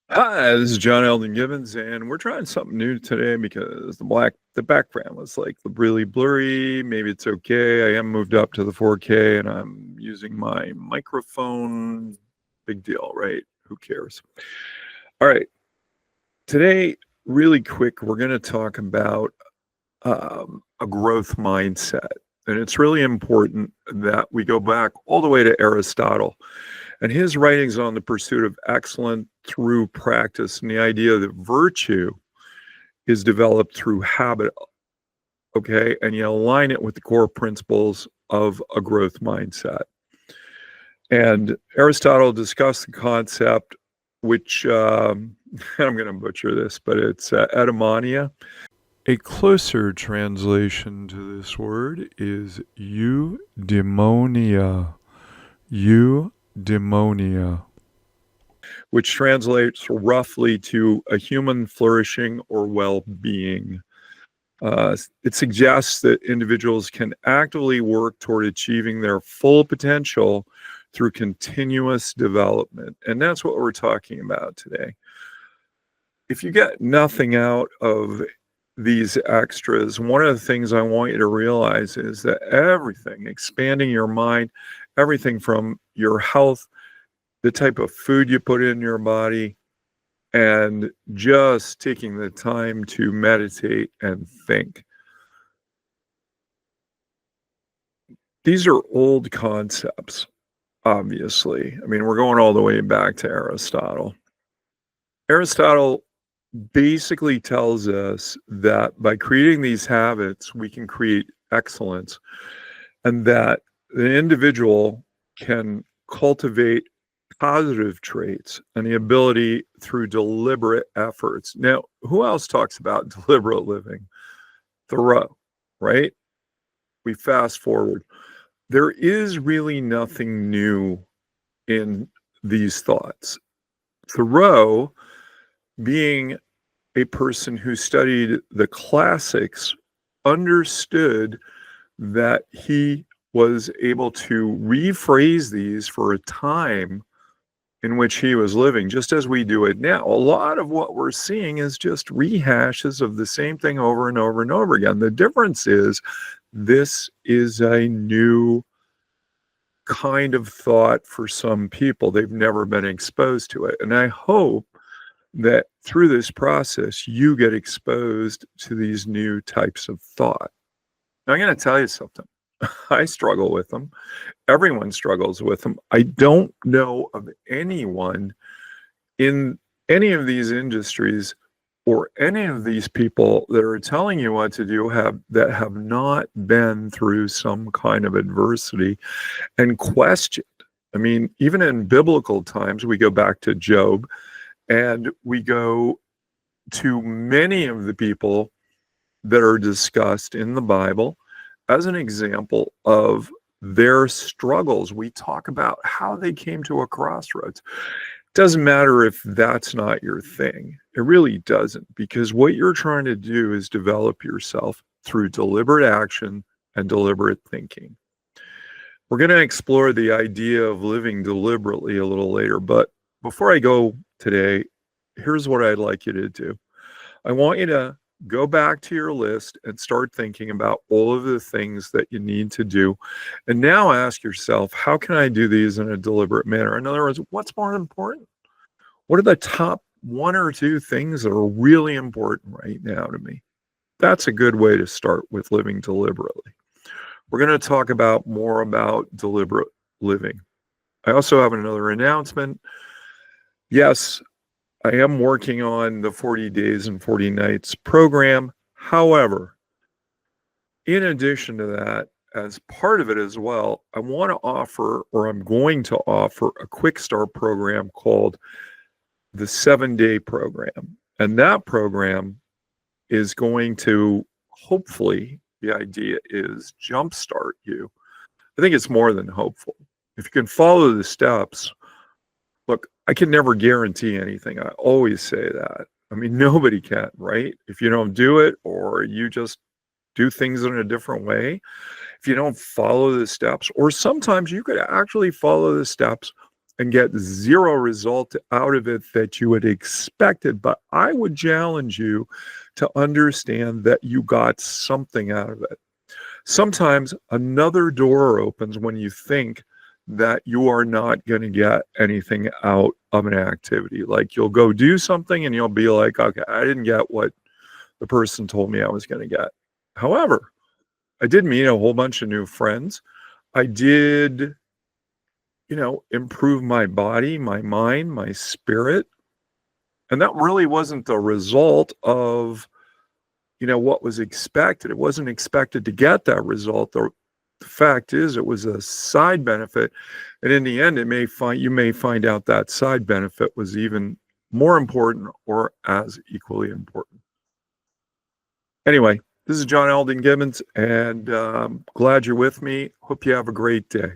Hi, this is John Elden Gibbons, and we're trying something new today because the background was like really blurry. Maybe it's okay. I am moved up to the 4K, and I'm using my microphone. Big deal, right? Who cares? All right, today, really quick, we're going to talk about a growth mindset, and it's really important that we go back all the way to Aristotle and his writings on the pursuit of excellence through practice and the idea that virtue is developed through habit, okay? And you align it with the core principles of a growth mindset. And Aristotle discussed the concept, which I'm going to butcher this, but it's eudaimonia. A closer translation to this word is eudaimonia. Eudaimonia, which translates roughly to a human flourishing or well-being. It suggests that individuals can actively work toward achieving their full potential through continuous development. And that's what we're talking about today. If you get nothing out of these extras, one of the things I want you to realize is that everything, expanding your mind, everything from your health, the type of food you put in your body, and just taking the time to meditate and think. These are old concepts, obviously. I mean, we're going all the way back to Aristotle. Aristotle basically tells us that by creating these habits, we can create excellence, and that the individual can cultivate positive traits and the ability through deliberate efforts. Now, who else talks about deliberate living? Thoreau, right? We fast forward. There is really nothing new in these thoughts. Thoreau, being a person who studied the classics, understood that he was able to rephrase these for a time in which he was living, just as we do it now. A lot of what we're seeing is just rehashes of the same thing over and over and over again. The difference is this is a new kind of thought for some people. They've never been exposed to it. And I hope that through this process, you get exposed to these new types of thought. Now, I'm going to tell you something. I struggle with them. Everyone struggles with them. I don't know of anyone in any of these industries or any of these people that are telling you what to do that have not been through some kind of adversity and questioned. I mean, even in biblical times, we go back to Job and we go to many of the people that are discussed in the Bible as an example of their struggles. We talk about how they came to a crossroads. Doesn't matter if that's not your thing. It really doesn't, because what you're trying to do is develop yourself through deliberate action and deliberate thinking. We're going to explore the idea of living deliberately a little later, but before I go today, here's what I'd like you to do. I want you to go back to your list and start thinking about all of the things that you need to do. And now ask yourself, how can I do these in a deliberate manner? In other words, what's more important? What are the top one or two things that are really important right now to me? That's a good way to start with living deliberately. We're going to talk about more about deliberate living. I also have another announcement. Yes, I am working on the 40 Days and 40 Nights program. However, in addition to that, as part of it as well, I want to offer, or I'm going to offer, a quick start program called the 7-Day program. And that program is going to, hopefully, the idea is jumpstart you. I think it's more than hopeful. If you can follow the steps, look, I can never guarantee anything. I always say that. I mean, nobody can, right? If you don't do it, or you just do things in a different way, if you don't follow the steps, or sometimes you could actually follow the steps and get zero result out of it that you had expected. But I would challenge you to understand that you got something out of it. Sometimes another door opens when you think that you are not going to get anything out of an activity. Like you'll go do something and you'll be like, okay, I didn't get what the person told me I was going to get. However, I did meet a whole bunch of new friends. I did, improve my body, my mind, my spirit. And that really wasn't the result of, what was expected. It wasn't expected to get that result. The fact is, it was a side benefit. And in the end, you may find out that side benefit was even more important or as equally important. Anyway, this is John Elden Gibbons, and glad you're with me. Hope you have a great day.